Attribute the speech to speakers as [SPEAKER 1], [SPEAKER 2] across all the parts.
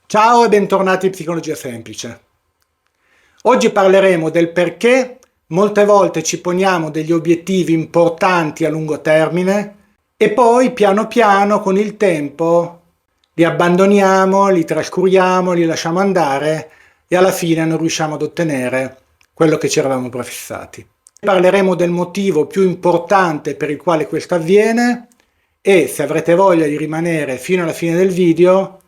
[SPEAKER 1] Ciao e bentornati in Psicologia Semplice. Oggi parleremo del perché molte volte ci poniamo degli obiettivi importanti a lungo termine e poi piano piano con il tempo li abbandoniamo, li trascuriamo, li lasciamo andare e alla fine non riusciamo ad ottenere quello che ci eravamo prefissati. Parleremo del motivo più importante per il quale questo avviene e se avrete voglia di rimanere fino alla fine del video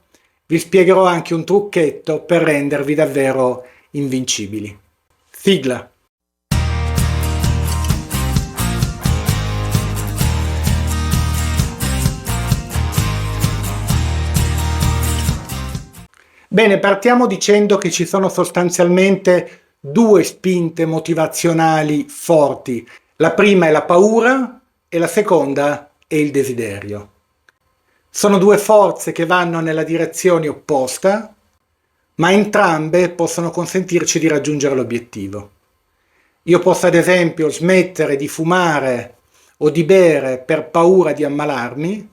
[SPEAKER 1] vi spiegherò anche un trucchetto per rendervi davvero invincibili. Sigla! Bene, partiamo dicendo che ci sono sostanzialmente due spinte motivazionali forti. La prima è la paura e la seconda è il desiderio. Sono due forze che vanno nella direzione opposta, ma entrambe possono consentirci di raggiungere l'obiettivo. Io posso ad esempio smettere di fumare o di bere per paura di ammalarmi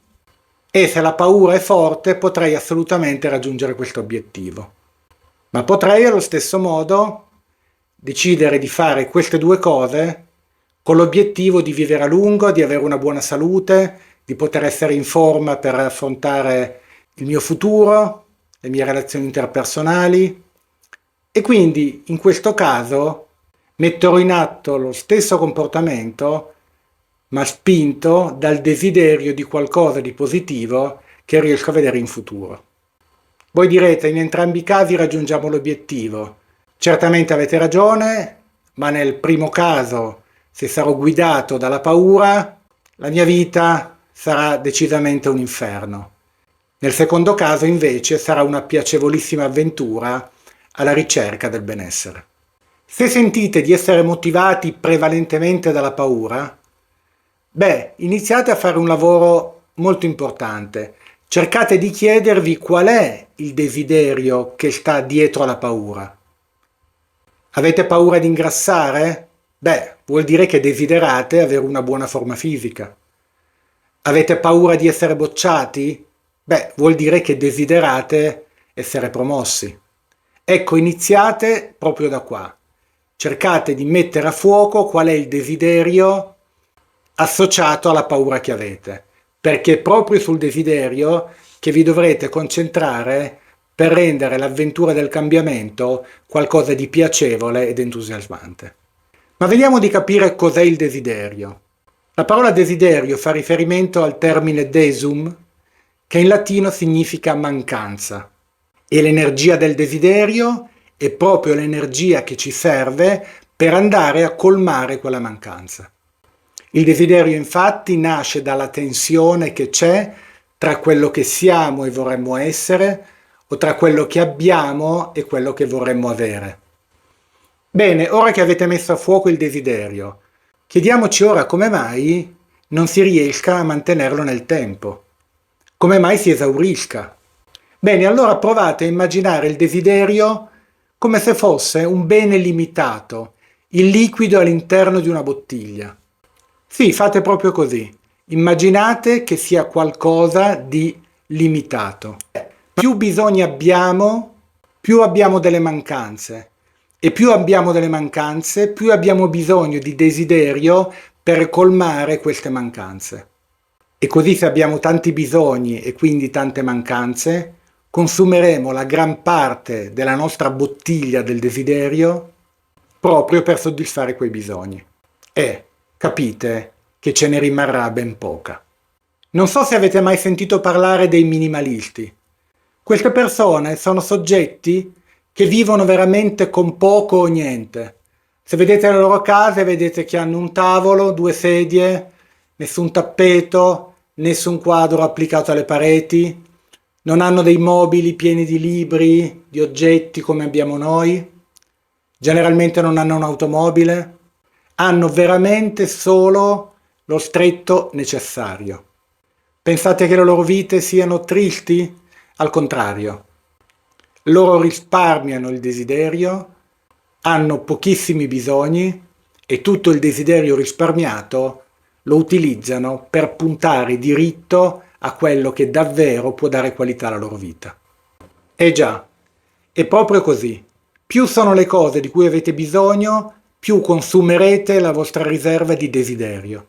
[SPEAKER 1] e se la paura è forte potrei assolutamente raggiungere questo obiettivo. Ma potrei allo stesso modo decidere di fare queste due cose con l'obiettivo di vivere a lungo, di avere una buona salute, di poter essere in forma per affrontare il mio futuro, le mie relazioni interpersonali e quindi in questo caso metterò in atto lo stesso comportamento ma spinto dal desiderio di qualcosa di positivo che riesco a vedere in futuro. Voi direte, in entrambi i casi raggiungiamo l'obiettivo. Certamente avete ragione, ma nel primo caso, se sarò guidato dalla paura, la mia vita sarà decisamente un inferno. Nel secondo caso, invece, sarà una piacevolissima avventura alla ricerca del benessere. Se sentite di essere motivati prevalentemente dalla paura, iniziate a fare un lavoro molto importante. Cercate di chiedervi qual è il desiderio che sta dietro alla paura. Avete paura di ingrassare? Vuol dire che desiderate avere una buona forma fisica. Avete paura di essere bocciati? Vuol dire che desiderate essere promossi. Ecco, iniziate proprio da qua. Cercate di mettere a fuoco qual è il desiderio associato alla paura che avete, perché è proprio sul desiderio che vi dovrete concentrare per rendere l'avventura del cambiamento qualcosa di piacevole ed entusiasmante. Ma vediamo di capire cos'è il desiderio. La parola desiderio fa riferimento al termine desum, che in latino significa mancanza, e l'energia del desiderio è proprio l'energia che ci serve per andare a colmare quella mancanza. Il desiderio infatti nasce dalla tensione che c'è tra quello che siamo e vorremmo essere o tra quello che abbiamo e quello che vorremmo avere. Bene, ora che avete messo a fuoco il desiderio, chiediamoci ora come mai non si riesca a mantenerlo nel tempo. Come mai si esaurisca? Bene, allora provate a immaginare il desiderio come se fosse un bene limitato, il liquido all'interno di una bottiglia. Sì, fate proprio così. Immaginate che sia qualcosa di limitato. Più bisogni abbiamo, più abbiamo delle mancanze. E più abbiamo delle mancanze, più abbiamo bisogno di desiderio per colmare queste mancanze. E così se abbiamo tanti bisogni e quindi tante mancanze, consumeremo la gran parte della nostra bottiglia del desiderio proprio per soddisfare quei bisogni. Capite che ce ne rimarrà ben poca. Non so se avete mai sentito parlare dei minimalisti. Queste persone sono soggetti che vivono veramente con poco o niente. Se vedete le loro case vedete che hanno un tavolo, due sedie, nessun tappeto, nessun quadro applicato alle pareti, non hanno dei mobili pieni di libri, di oggetti come abbiamo noi, generalmente non hanno un'automobile, hanno veramente solo lo stretto necessario. Pensate che le loro vite siano tristi? Al contrario. Loro risparmiano il desiderio, hanno pochissimi bisogni e tutto il desiderio risparmiato lo utilizzano per puntare diritto a quello che davvero può dare qualità alla loro vita. Eh già, è proprio così. Più sono le cose di cui avete bisogno, più consumerete la vostra riserva di desiderio.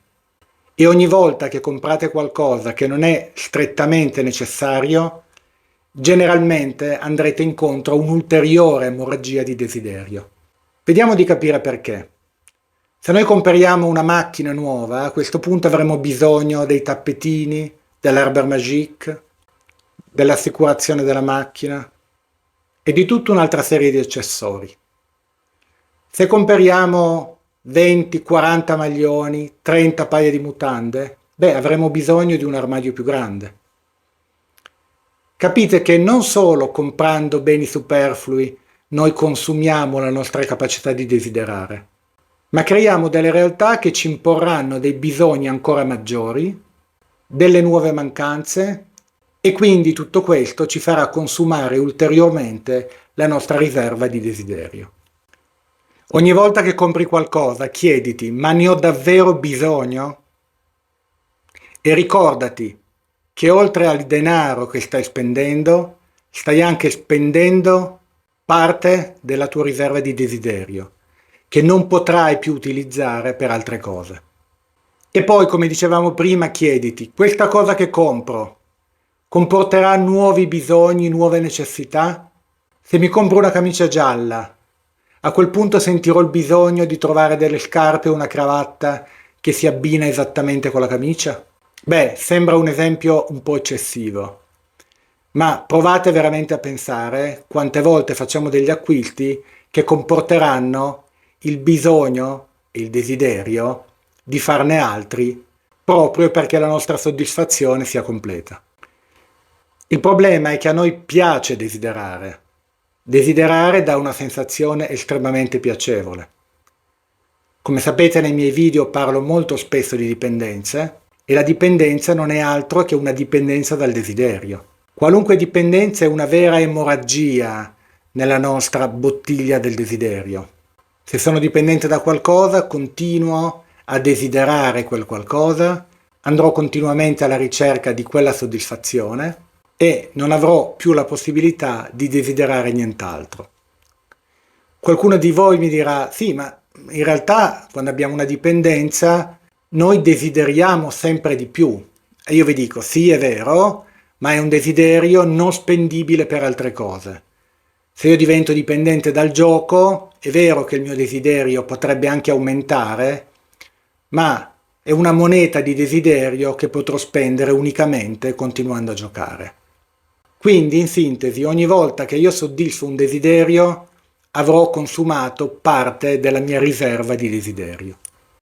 [SPEAKER 1] E ogni volta che comprate qualcosa che non è strettamente necessario, generalmente andrete incontro a un'ulteriore emorragia di desiderio. Vediamo di capire perché. Se noi compriamo una macchina nuova, a questo punto avremo bisogno dei tappetini, dell'Herber Magique, dell'assicurazione della macchina e di tutta un'altra serie di accessori. Se compriamo 20-40 maglioni, 30 paia di mutande, avremo bisogno di un armadio più grande. Capite che non solo comprando beni superflui noi consumiamo la nostra capacità di desiderare, ma creiamo delle realtà che ci imporranno dei bisogni ancora maggiori, delle nuove mancanze e quindi tutto questo ci farà consumare ulteriormente la nostra riserva di desiderio. Ogni volta che compri qualcosa chiediti: ma ne ho davvero bisogno? E ricordati che oltre al denaro che stai spendendo, stai anche spendendo parte della tua riserva di desiderio, che non potrai più utilizzare per altre cose. E poi, come dicevamo prima, chiediti: questa cosa che compro comporterà nuovi bisogni, nuove necessità? Se mi compro una camicia gialla, a quel punto sentirò il bisogno di trovare delle scarpe o una cravatta che si abbina esattamente con la camicia? Sembra un esempio un po' eccessivo, ma provate veramente a pensare quante volte facciamo degli acquisti che comporteranno il bisogno e il desiderio di farne altri proprio perché la nostra soddisfazione sia completa. Il problema è che a noi piace desiderare. Desiderare dà una sensazione estremamente piacevole. Come sapete, nei miei video parlo molto spesso di dipendenze e la dipendenza non è altro che una dipendenza dal desiderio. Qualunque dipendenza è una vera emorragia nella nostra bottiglia del desiderio. Se sono dipendente da qualcosa, continuo a desiderare quel qualcosa, andrò continuamente alla ricerca di quella soddisfazione e non avrò più la possibilità di desiderare nient'altro. Qualcuno di voi mi dirà: sì, ma in realtà quando abbiamo una dipendenza noi desideriamo sempre di più. E io vi dico: sì, è vero, ma è un desiderio non spendibile per altre cose. Se io divento dipendente dal gioco, è vero che il mio desiderio potrebbe anche aumentare, ma è una moneta di desiderio che potrò spendere unicamente continuando a giocare. Quindi, in sintesi, ogni volta che io soddisfo un desiderio, avrò consumato parte della mia riserva di desiderio.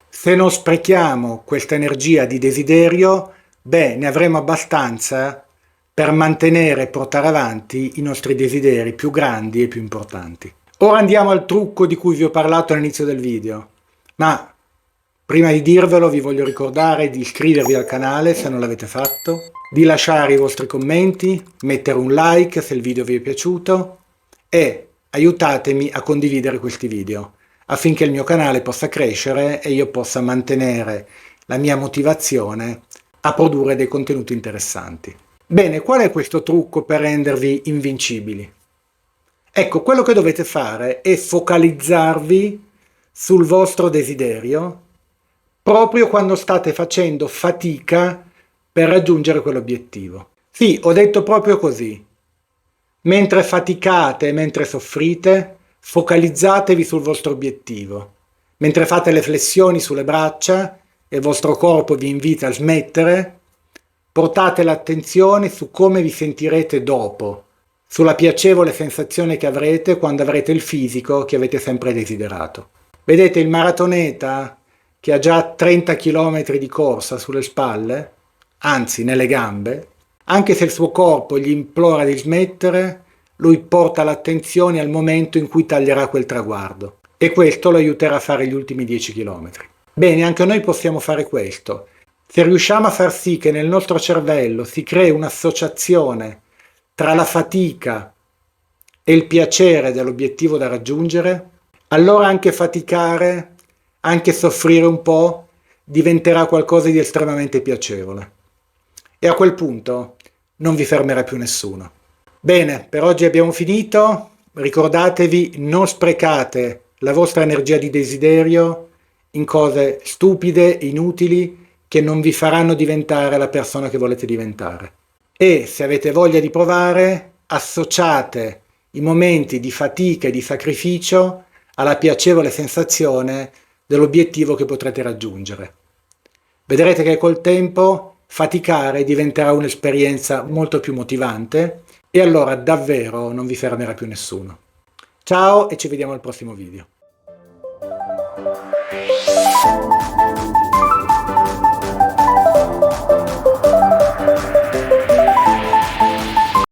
[SPEAKER 1] Se non sprechiamo questa energia di desiderio, ne avremo abbastanza per mantenere e portare avanti i nostri desideri più grandi e più importanti. Ora andiamo al trucco di cui vi ho parlato all'inizio del video, ma prima di dirvelo vi voglio ricordare di iscrivervi al canale se non l'avete fatto, di lasciare i vostri commenti, mettere un like se il video vi è piaciuto e aiutatemi a condividere questi video affinché il mio canale possa crescere e io possa mantenere la mia motivazione a produrre dei contenuti interessanti. Bene, qual è questo trucco per rendervi invincibili? Ecco, quello che dovete fare è focalizzarvi sul vostro desiderio proprio quando state facendo fatica per raggiungere quell'obiettivo. Sì, ho detto proprio così. Mentre faticate e mentre soffrite, focalizzatevi sul vostro obiettivo. Mentre fate le flessioni sulle braccia e il vostro corpo vi invita a smettere, portate l'attenzione su come vi sentirete dopo, sulla piacevole sensazione che avrete quando avrete il fisico che avete sempre desiderato. Vedete il maratoneta che ha già 30 km di corsa sulle spalle, anzi nelle gambe, anche se il suo corpo gli implora di smettere, lui porta l'attenzione al momento in cui taglierà quel traguardo e questo lo aiuterà a fare gli ultimi 10 km. Bene, anche noi possiamo fare questo. Se riusciamo a far sì che nel nostro cervello si crei un'associazione tra la fatica e il piacere dell'obiettivo da raggiungere, allora anche faticare, anche soffrire un po', diventerà qualcosa di estremamente piacevole. E a quel punto non vi fermerà più nessuno. Bene, per oggi abbiamo finito. Ricordatevi, non sprecate la vostra energia di desiderio in cose stupide, inutili, che non vi faranno diventare la persona che volete diventare. E se avete voglia di provare, associate i momenti di fatica e di sacrificio alla piacevole sensazione dell'obiettivo che potrete raggiungere. Vedrete che col tempo faticare diventerà un'esperienza molto più motivante e allora davvero non vi fermerà più nessuno. Ciao e ci vediamo al prossimo video.